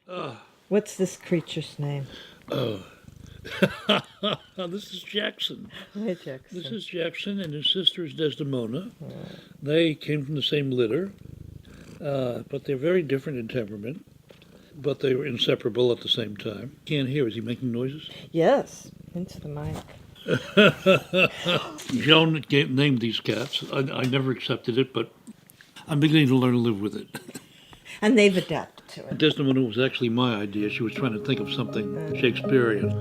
Uh, What's this creature's name? oh. This is Jackson. Hey, Jackson. This is Jackson, and his sister is Desdemona. They came from the same litter, but they're very different in temperament, but they were inseparable at the same time. Can't hear. Is he making noises? Yes, into the mic. Joan named these cats. I never accepted it, but I'm beginning to learn to live with it. And they've adapted to it. Desdemona was actually my idea. She was trying to think of something Shakespearean.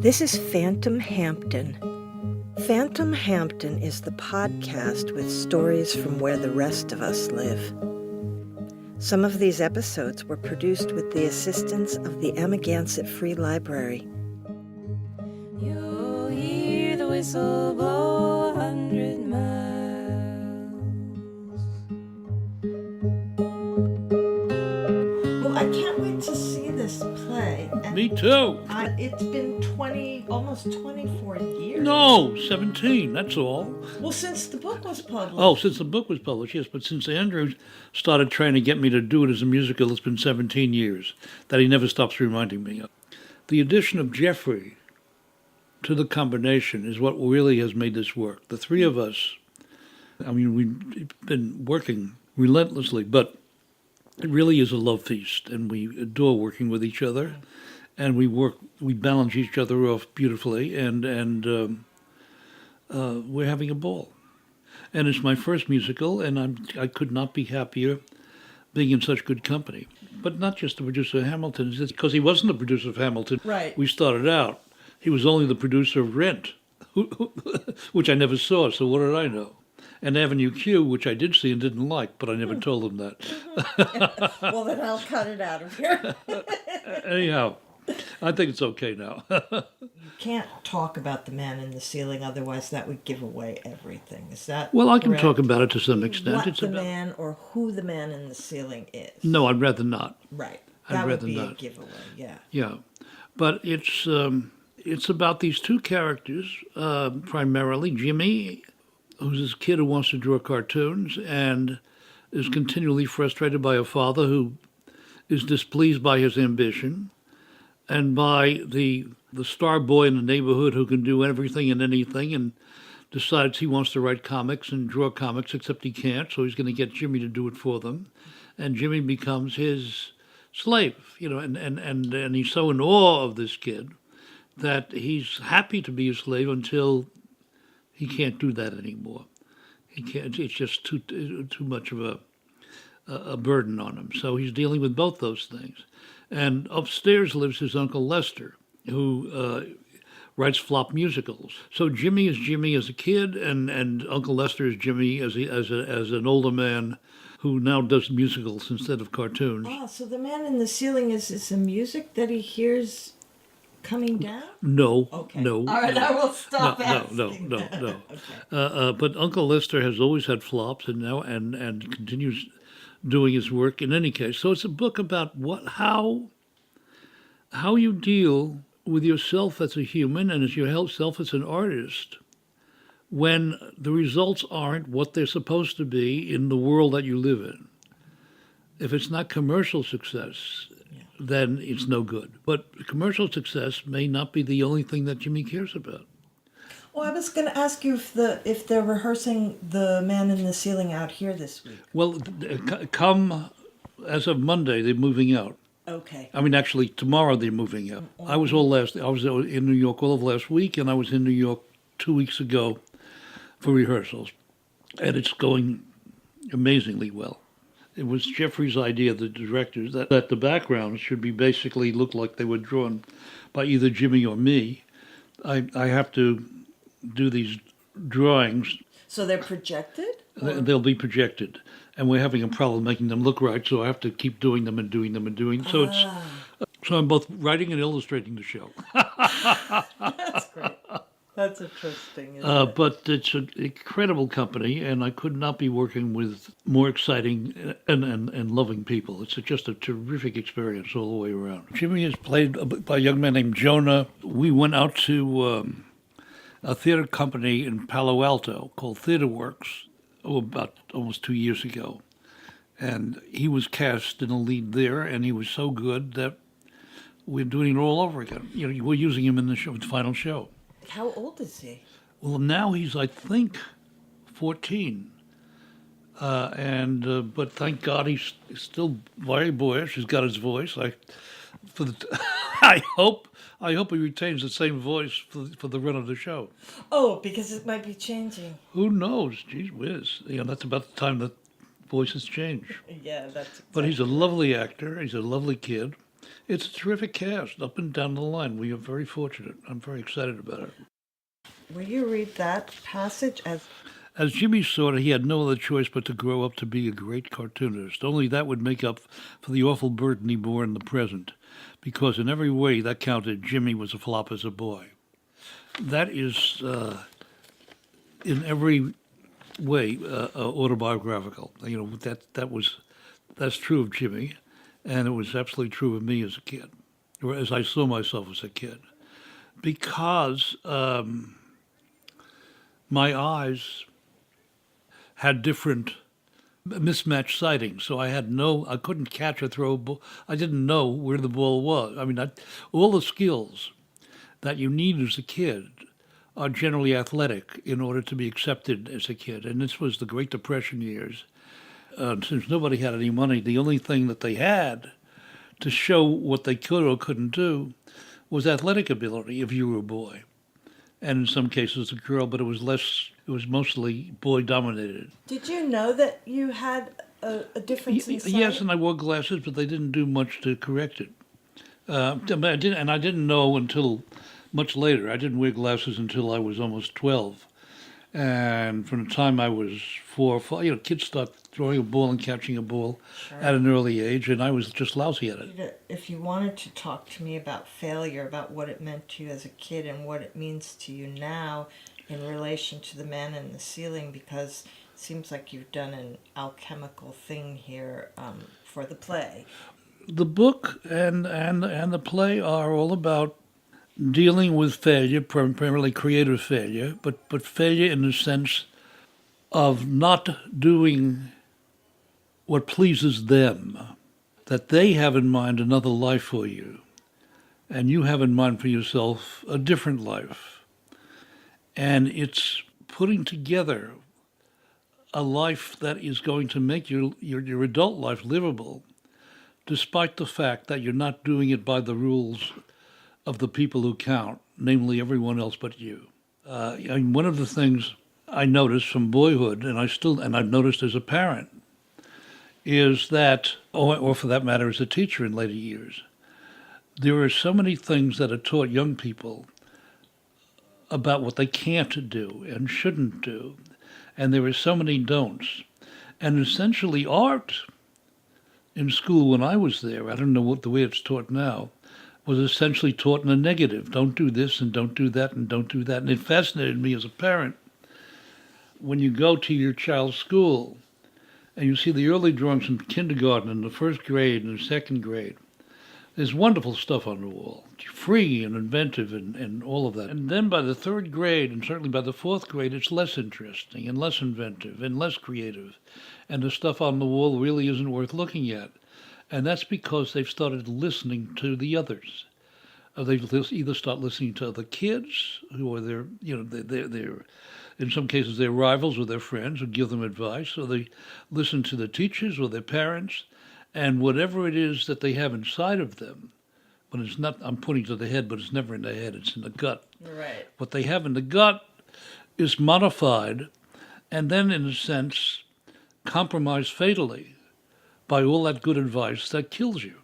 This is Phantom Hampton. Phantom Hampton is the podcast with stories from where the rest of us live. Some of these episodes were produced with the assistance of the Amagansett Free Library. You'll hear the whistle blow 100 miles. Well, I can't wait to see this play. Me too. It's been almost 24 years. No, 17, that's all. Well, since the book was published. Oh, since the book was published, yes. But since Andrew started trying to get me to do it as a musical, it's been 17 years that he never stops reminding me of. The addition of Jeffrey to the combination is what really has made this work. The three of us, we've been working relentlessly, but it really is a love feast, and we adore working with each other, and we balance each other off beautifully, and we're having a ball. And it's my first musical, and I could not be happier being in such good company. But not just the producer of Hamilton, it's because he wasn't the producer of Hamilton. Right. We started out. He was only the producer of Rent, which I never saw, so what did I know? And Avenue Q, which I did see and didn't like, but I never told him that. Well, then I'll cut it out of here. Anyhow, I think it's okay now. You can't talk about The Man in the Ceiling, otherwise that would give away everything. Is that Well, I can correct? talk about it to some extent. What It's the about... man or who the man in the ceiling is. No, I'd rather not. Right. I'd That would rather be a not. giveaway, yeah. Yeah, but it's about these two characters, primarily Jimmy, who's this kid who wants to draw cartoons and is continually frustrated by a father who is displeased by his ambition, and by the star boy in the neighborhood who can do everything and anything and decides he wants to write comics and draw comics, except he can't, so he's going to get Jimmy to do it for them. And Jimmy becomes his slave, and he's so in awe of this kid that he's happy to be a slave until he can't do that anymore. He can't. It's just too much of a burden on him. So he's dealing with both those things. And upstairs lives his Uncle Lester, who writes flop musicals. So Jimmy is Jimmy as a kid, and Uncle Lester is Jimmy as an older man who now does musicals instead of cartoons. Oh, so the man in the ceiling is the music that he hears coming down? No, Okay. no. All right, no. I will stop No. asking. No. Okay. But Uncle Lester has always had flops, and now and continues doing his work. In any case, so it's a book about how you deal with yourself as a human and as yourself as an artist when the results aren't what they're supposed to be in the world that you live in. If it's not commercial success, then it's no good. But commercial success may not be the only thing that Jimmy cares about. Well, I was going to ask you if they're rehearsing The Man in the Ceiling out here this week. Well, come as of Monday, they're moving out. Okay. Actually, tomorrow they're moving out. I was in New York all of last week, and I was in New York 2 weeks ago for rehearsals, and it's going amazingly well. It was Jeffrey's idea, the directors, that the backgrounds should be basically look like they were drawn by either Jimmy or me. I have to do these drawings. So they're projected? They'll be projected, and we're having a problem making them look right, so I have to keep doing them and doing them and doing. So so I'm both writing and illustrating the show. That's great. That's interesting, isn't it? But it's an incredible company, and I could not be working with more exciting and loving people. It's just a terrific experience all the way around. Jimmy is played by a young man named Jonah. We went out to a theater company in Palo Alto called Theater Works, about almost 2 years ago. And he was cast in a lead there, and he was so good that we're doing it all over again. We're using him in the show, the final show. How old is he? Well, now he's, I think, 14. But thank God he's still very boyish. He's got his voice. I hope he retains the same voice for the run of the show. Oh, because it might be changing. Who knows? Geez whiz. That's about the time that voices change. Yeah, that's exactly. But he's a lovely actor. He's a lovely kid. It's a terrific cast up and down the line. We are very fortunate. I'm very excited about it. Will you read that passage As Jimmy saw it, he had no other choice but to grow up to be a great cartoonist. Only that would make up for the awful burden he bore in the present, because in every way that counted, Jimmy was a flop as a boy. That is, in every way, autobiographical. That's true of Jimmy, and it was absolutely true of me as a kid, or as I saw myself as a kid, because my eyes had different mismatched sightings, so I couldn't catch or throw a ball. I didn't know where the ball was. All the skills that you need as a kid are generally athletic in order to be accepted as a kid. And this was the Great Depression years. Since nobody had any money, the only thing that they had to show what they could or couldn't do was athletic ability if you were a boy. And in some cases a girl, but it was mostly boy-dominated. Did you know that you had a difference in sight? Yes, and I wore glasses, but they didn't do much to correct it. I didn't know until much later. I didn't wear glasses until I was almost 12. And from the time I was 4 or 5, kids start throwing a ball and catching a ball at an early age, and I was just lousy at it. If you wanted to talk to me about failure, about what it meant to you as a kid and what it means to you now in relation to The Man in the Ceiling, because it seems like you've done an alchemical thing here for the play. The book and the play are all about dealing with failure, primarily creative failure, but failure in the sense of not doing what pleases them, that they have in mind another life for you, and you have in mind for yourself a different life. And it's putting together a life that is going to make your adult life livable, despite the fact that you're not doing it by the rules of the people who count, namely everyone else but you. One of the things I noticed from boyhood, and I've noticed as a parent, is that, or for that matter as a teacher in later years, there are so many things that are taught young people about what they can't do and shouldn't do, and there are so many don'ts. And essentially art in school when I was there, I don't know what the way it's taught now, was essentially taught in a negative. Don't do this and don't do that and don't do that. And it fascinated me as a parent when you go to your child's school and you see the early drawings in kindergarten and the first grade and the second grade. There's wonderful stuff on the wall, free and inventive and all of that. And then by the third grade, and certainly by the fourth grade, it's less interesting and less inventive and less creative. And the stuff on the wall really isn't worth looking at. And that's because they've started listening to the others. They've either start listening to other kids who are they're in some cases they're rivals or their friends who give them advice, or they listen to the teachers or their parents, and whatever it is that they have inside of them, when it's not, I'm pointing to the head, but it's never in the head, it's in the gut. Right. What they have in the gut is modified and then, in a sense, compromised fatally by all that good advice that kills you.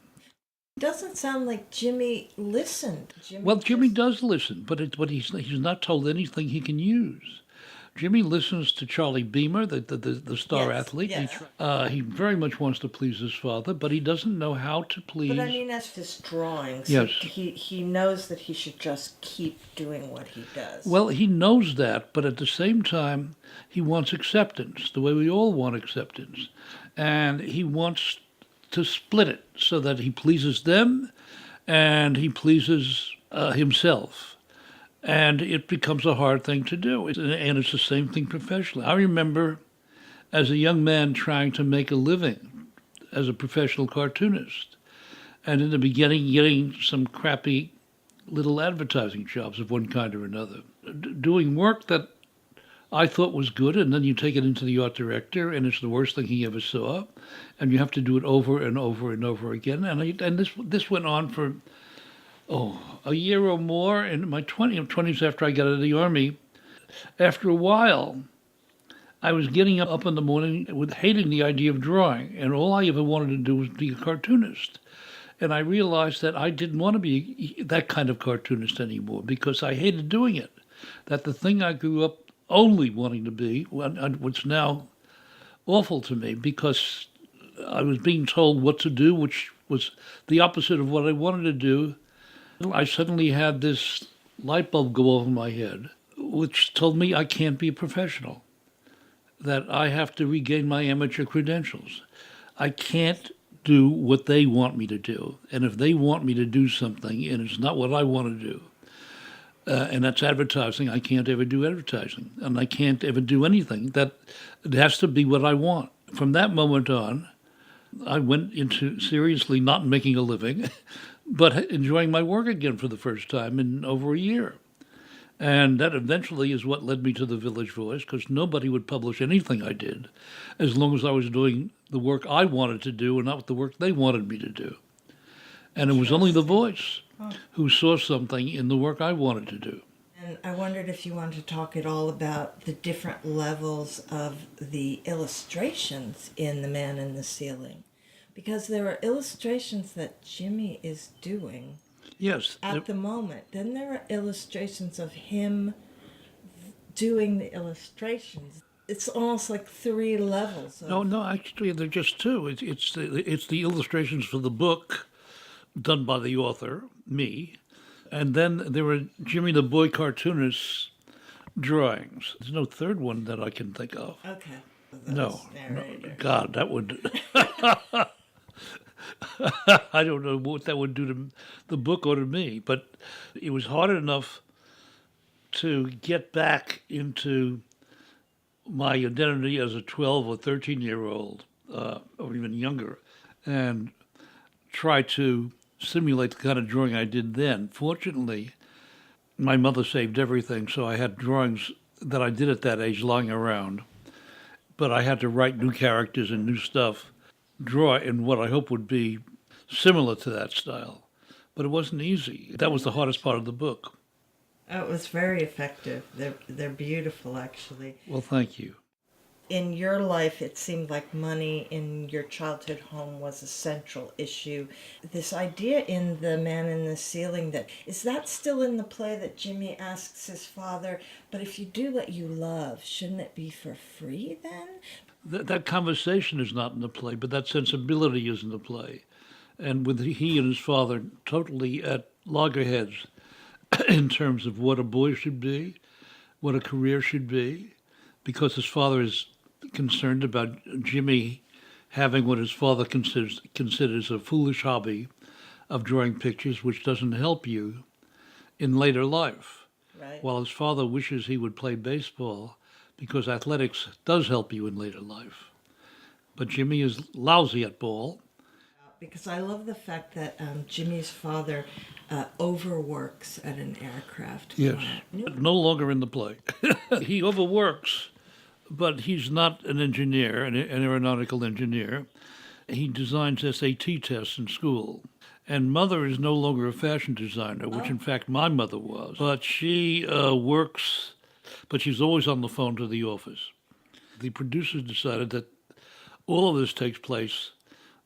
It doesn't sound like Jimmy listened. Jimmy does listen, but he's not told anything he can use. Jimmy listens to Charlie Beamer, the star athlete. Yes. He very much wants to please his father, but he doesn't know how to please. But I mean, as his drawings, yes. he knows that he should just keep doing what he does. Well, he knows that, but at the same time, he wants acceptance, the way we all want acceptance. And he wants to split it so that he pleases them and he pleases himself. And it becomes a hard thing to do. And it's the same thing professionally. I remember as a young man trying to make a living as a professional cartoonist. And in the beginning, getting some crappy little advertising jobs of one kind or another. Doing work that I thought was good, and then you take it into the art director, and it's the worst thing he ever saw. And you have to do it over and over and over again. And this went on for, a year or more. In my 20s after I got out of the Army, after a while, I was getting up in the morning with hating the idea of drawing, and all I ever wanted to do was be a cartoonist. And I realized that I didn't want to be that kind of cartoonist anymore because I hated doing it. That the thing I grew up only wanting to be was now awful to me because I was being told what to do, which was the opposite of what I wanted to do. I suddenly had this light bulb go over my head, which told me I can't be a professional, that I have to regain my amateur credentials. I can't do what they want me to do. And if they want me to do something and it's not what I want to do, and that's advertising, I can't ever do advertising. And I can't ever do anything. That it has to be what I want. From that moment on, I went into seriously not making a living, but enjoying my work again for the first time in over a year. And that eventually is what led me to the Village Voice, because nobody would publish anything I did as long as I was doing the work I wanted to do and not the work they wanted me to do. And it was only the Voice who saw something in the work I wanted to do. And I wondered if you wanted to talk at all about the different levels of the illustrations in The Man in the Ceiling. Because there are illustrations that Jimmy is doing Yes. at the moment. Then there are illustrations of him doing the illustrations. It's almost like 3 levels. No, actually, they're just 2. It's the illustrations for the book done by the author, me, and then there were Jimmy the Boy cartoonist's drawings. There's no third one that I can think of. Okay. No, God, that would. I don't know what that would do to the book or to me, but it was hard enough to get back into my identity as a 12 or 13-year-old, or even younger, and try to simulate the kind of drawing I did then. Fortunately, my mother saved everything, so I had drawings that I did at that age lying around, but I had to write new characters and new stuff, draw in what I hope would be similar to that style. But it wasn't easy. That was the hardest part of the book. Oh, it was very effective. They're beautiful, actually. Well, thank you. In your life, it seemed like money in your childhood home was a central issue. This idea in The Man in the Ceiling, is that still in the play that Jimmy asks his father, but if you do what you love, shouldn't it be for free then? That conversation is not in the play, but that sensibility is in the play. And with he and his father totally at loggerheads in terms of what a boy should be, what a career should be, because his father is concerned about Jimmy having what his father considers a foolish hobby of drawing pictures, which doesn't help you in later life. Right. While his father wishes he would play baseball because athletics does help you in later life. But Jimmy is lousy at ball. Because I love the fact that Jimmy's father overworks at an aircraft Yes, plant. no longer in the play. He overworks, but he's not an engineer, an aeronautical engineer. He designs SAT tests in school. And Mother is no longer a fashion designer, which in fact my mother was. But she works, but she's always on the phone to the office. The producers decided that all of this takes place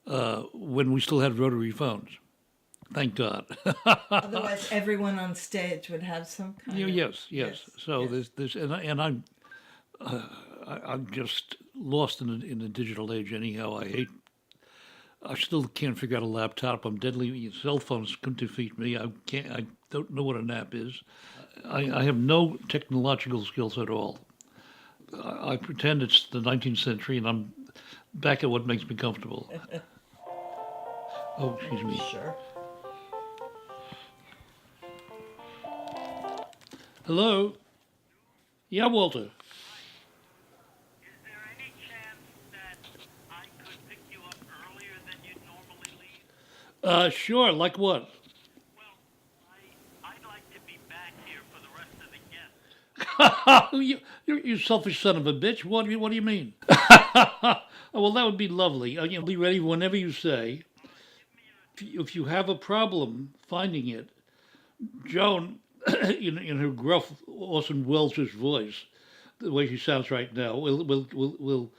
when we still had rotary phones. Thank God. Otherwise, everyone on stage would have some kind of... Yes. So yes. there's and I'm just lost in the digital age anyhow. I still can't figure out a laptop. I'm deadly. Cell phones couldn't defeat me. I don't know what a nap is. I have no technological skills at all. I pretend it's the 19th century and I'm back at what makes me comfortable. Oh, excuse me. Sure. Hello? Yeah, Walter. Is there any chance that I could pick you up earlier than you'd normally leave? Sure, like what? Well, I'd like to be back here for the rest of the guests. you selfish son of a bitch. What do you mean? Oh, well, that would be lovely. Be ready whenever you say. If you have a problem finding it, Joan, in her gruff Orson Welles' voice, the way she sounds right now, will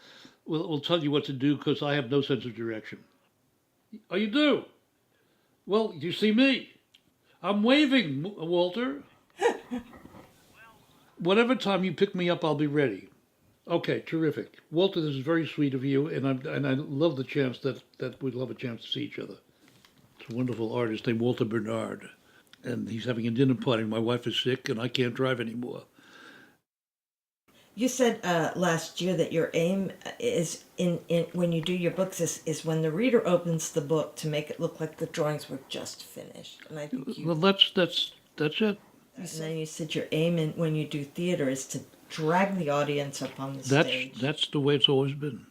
tell you what to do because I have no sense of direction. Oh, you do? Well, you see me. I'm waving, Walter. Whatever time you pick me up, I'll be ready. Okay, terrific. Walter, this is very sweet of you, and I love the chance that we'll have a chance to see each other. It's a wonderful artist named Walter Bernard, and he's having a dinner party. My wife is sick, and I can't drive anymore. You said last year that your aim is in when you do your books is when the reader opens the book to make it look like the drawings were just finished. And I think Well, that's it. And then you said your aim in when you do theater is to drag the audience up on the stage. That's the way it's always been.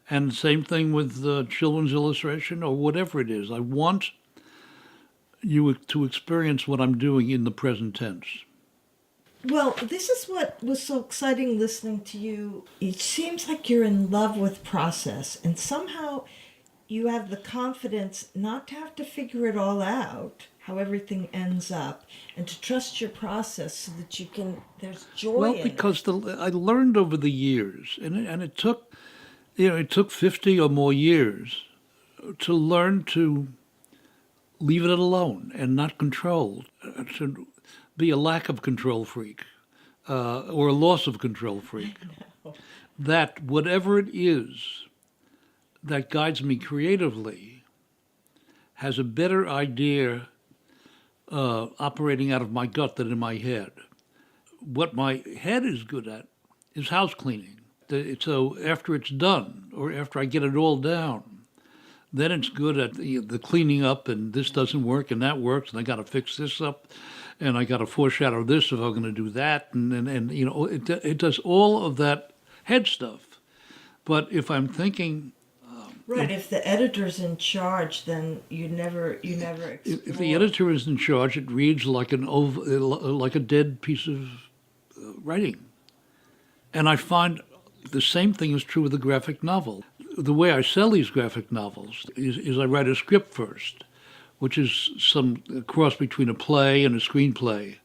And the same thing with children's illustration or whatever it is. I want you to experience what I'm doing in the present tense. Well, this is what was so exciting listening to you. It seems like you're in love with process, and somehow you have the confidence not to have to figure it all out, how everything ends up, and to trust your process so that you can, there's joy Well, in because I learned over the years, and it took, it took 50 or more years to learn to leave it alone and not control, to be a lack of control freak or a loss of control freak. That whatever it is that guides me creatively has a better idea operating out of my gut than in my head. What my head is good at is house cleaning. So after it's done, or after I get it all down, then it's good at the cleaning up, and this doesn't work, and that works, and I got to fix this up, and I got to foreshadow this if I'm going to do that, and it does all of that head stuff. But if I'm thinking, Right, if the editor's in charge, then you never explore. if the editor is in charge, it reads like like a dead piece of writing. And I find the same thing is true with the graphic novel. The way I sell these graphic novels is I write a script first, which is some cross between a play and a screenplay.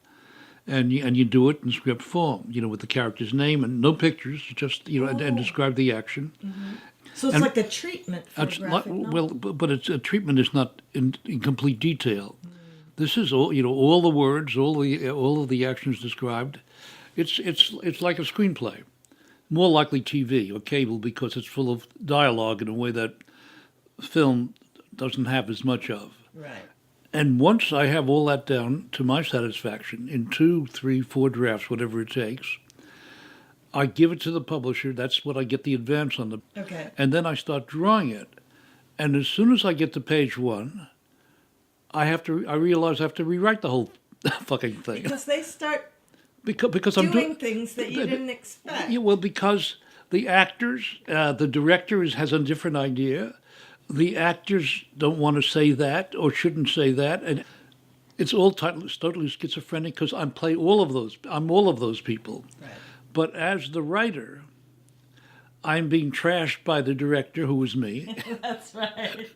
And you do it in script form, with the character's name and no pictures, just, and describe the action. Mm-hmm. So it's like a treatment for a graphic novel. Well, but a treatment is not in complete detail. This is all the words, all of the actions described. It's like a screenplay, more likely TV or cable because it's full of dialogue in a way that film doesn't have as much of. Right. And once I have all that down to my satisfaction in 2, 3, 4 drafts, whatever it takes, I give it to the publisher. That's what I get the advance on. Okay. And then I start drawing it. And as soon as I get to page 1, I realize I have to rewrite the whole fucking thing. Because they start because doing I'm doing things that you didn't expect. Yeah, well, because the actors, the director has a different idea. The actors don't want to say that or shouldn't say that. And it's all totally schizophrenic because I'm all of those people. Right. But as the writer, I'm being trashed by the director, who is me. That's right.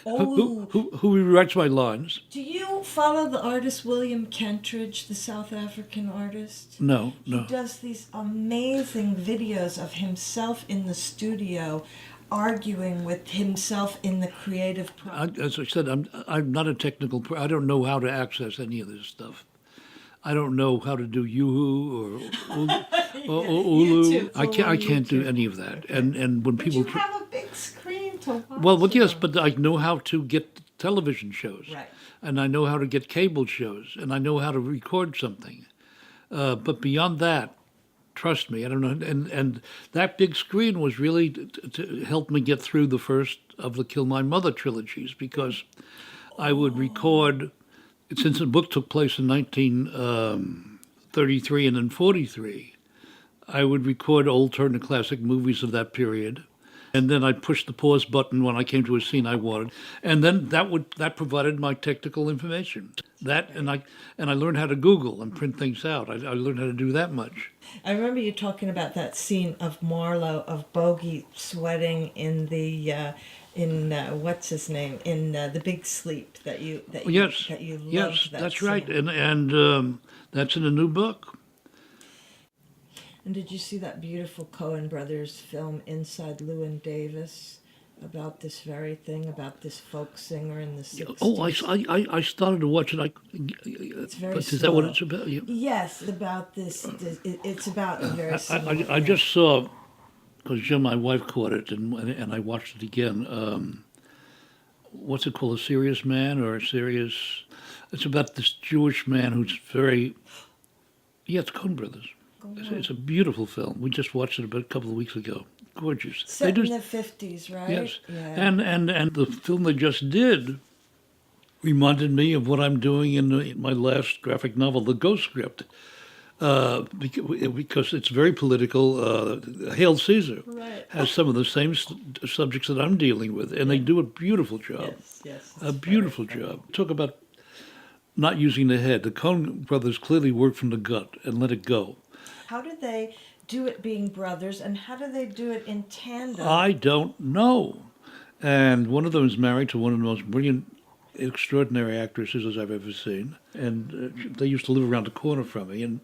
Oh, who rewrites my lines. do you follow the artist William Kentridge, the South African artist? No. He does these amazing videos of himself in the studio arguing with himself in the creative process. As I said, I'm not a technical. I don't know how to access any of this stuff. I don't know how to do Yoo-hoo or Ulu. I can't do any of that. And when But people you have a big screen to watch. well, it yes, on. but I know how to get television shows, Right. and I know how to get cable shows, and I know how to record something. But beyond that, trust me, I don't know. And that big screen was really to help me get through the first of the Kill My Mother trilogies because I would record. Since the book took place in 33 and then 43, I would record old Turner Classic movies of that period. And then I'd push the pause button when I came to a scene I wanted. And then that provided my technical information. And I learned how to Google and print things out. I learned how to do that much. I remember you talking about that scene of Marlowe, of Bogey sweating in the what's his name, in The Big Sleep, that you Yes, loved. yes, that that's scene. right. And that's in a new book. And did you see that beautiful Coen Brothers film, Inside Llewyn Davis, about this very thing, about this folk singer in the 60s? Oh, I started to watch it. It's very But is that what slow. it's about? Yeah. Yes, about this. It's about a very similar I thing. just saw, because Jim, my wife, caught it, and I watched it again. What's it called? A Serious Man or a Serious? It's about this Jewish man who's very. Yeah, it's Coen Brothers. It's a beautiful film. We just watched it about a couple of weeks ago. Gorgeous. Set in the 50s, right? Yes. Yeah. And the film they just did reminded me of what I'm doing in my last graphic novel, The Ghost Script, because it's very political. Hail Caesar Right. has some of the same subjects that I'm dealing with, and they do a beautiful job. Yes. A beautiful job. Talk about not using the head. The Coen brothers clearly worked from the gut and let it go. How do they do it being brothers, and how do they do it in tandem? I don't know. And one of them is married to one of the most brilliant, extraordinary actresses I've ever seen. And they used to live around the corner from me and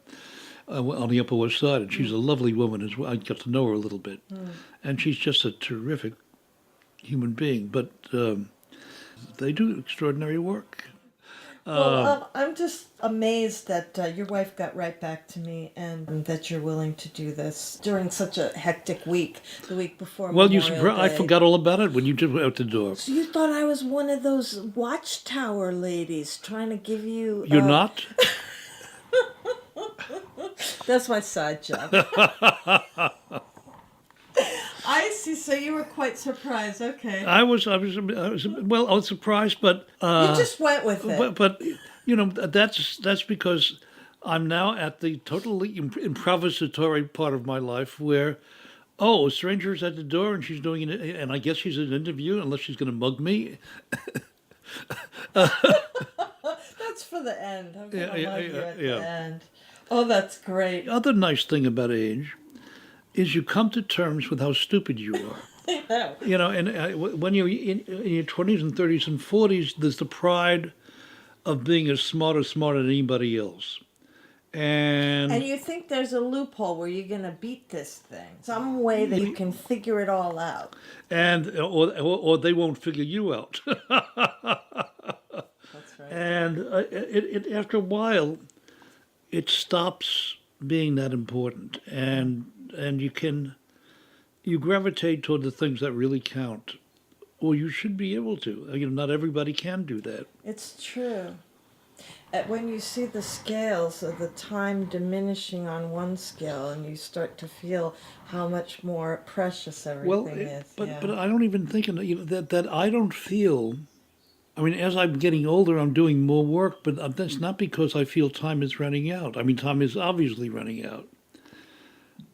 on the Upper West Side. And she's a lovely woman as well. I got to know her a little bit. And she's just a terrific human being. But they do extraordinary work. Well, I'm just amazed that your wife got right back to me and that you're willing to do this during such a hectic week, the week before Well, Memorial I Day. forgot all about it when you just went out the door. So you thought I was one of those watchtower ladies trying to give you... You're not? That's my side job. I see. So you were quite surprised. Okay. I was surprised, but... you just went with it. But that's because I'm now at the totally improvisatory part of my life where, a stranger's at the door and she's doing it, and I guess she's in an interview unless she's going to mug me. That's for the end. I'm going to love you at the end. Oh, that's great. The other nice thing about age is you come to terms with how stupid you are. And when you're in your 20s and 30s and 40s, there's the pride of being as smart as anybody else. And you think there's a loophole where you're going to beat this thing. Some way that you can figure it all out. or they won't figure you out. That's right. And it after a while, it stops being that important. And you gravitate toward the things that really count. Or you should be able to. Not everybody can do that. It's true. When you see the scales of the time diminishing on one scale, and you start to feel how much more precious everything is. But I don't even think that I don't feel. I mean, as I'm getting older, I'm doing more work, but that's not because I feel time is running out. I mean, time is obviously running out.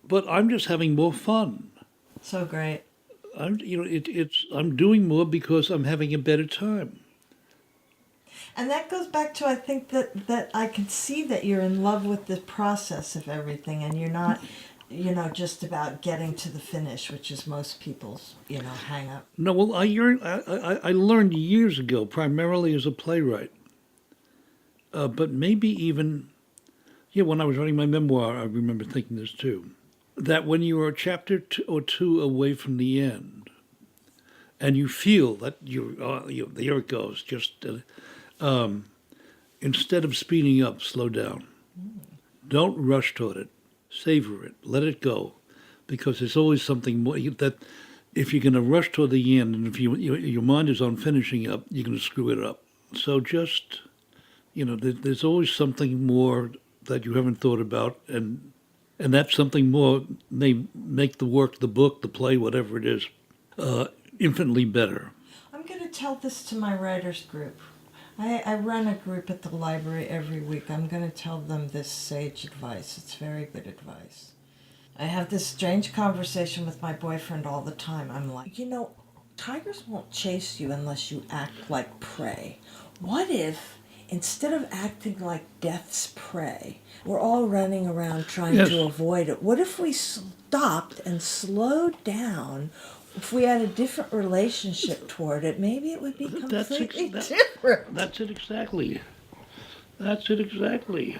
But I'm just having more fun. So great. I'm doing more because I'm having a better time. And that goes back to, I think that I can see that you're in love with the process of everything, and you're not, just about getting to the finish, which is most people's, hang up. No, well, I learned years ago, primarily as a playwright, but maybe even, when I was writing my memoir, I remember thinking this too, that when you are a chapter or two away from the end, and you feel that there it goes, just instead of speeding up, slow down. Don't rush toward it. Savor it. Let it go, because there's always something more that if you're going to rush toward the end, and if your mind is on finishing up, you're going to screw it up. So just, there's always something more that you haven't thought about, and that something more may make the work, the book, the play, whatever it is, infinitely better. I'm going to tell this to my writers group. I run a group at the library every week. I'm going to tell them this sage advice. It's very good advice. I have this strange conversation with my boyfriend all the time. I'm like, tigers won't chase you unless you act like prey. What if, instead of acting like death's prey, we're all running around trying Yes. to avoid it? What if we stopped and slowed down? If we had a different relationship toward it, maybe it would be That's completely ex- different. That's it exactly. That's it exactly.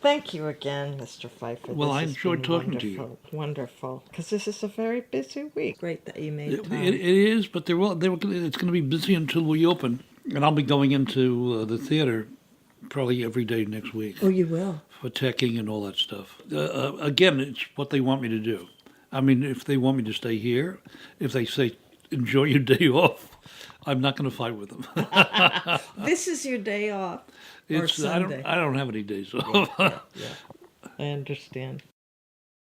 Thank you again, Mr. Pfeiffer. Well, This I has enjoyed been talking to you. wonderful. Wonderful, because this is a very busy week. Great that you made time. It is, but it's going to be busy until we open. And I'll be going into the theater probably every day next week Oh, you will. for teching and all that stuff. Again, it's what they want me to do. I mean, if they want me to stay here, if they say, enjoy your day off, I'm not going to fight with them. This is your day off. Or I Sunday. don't have any days off. I understand.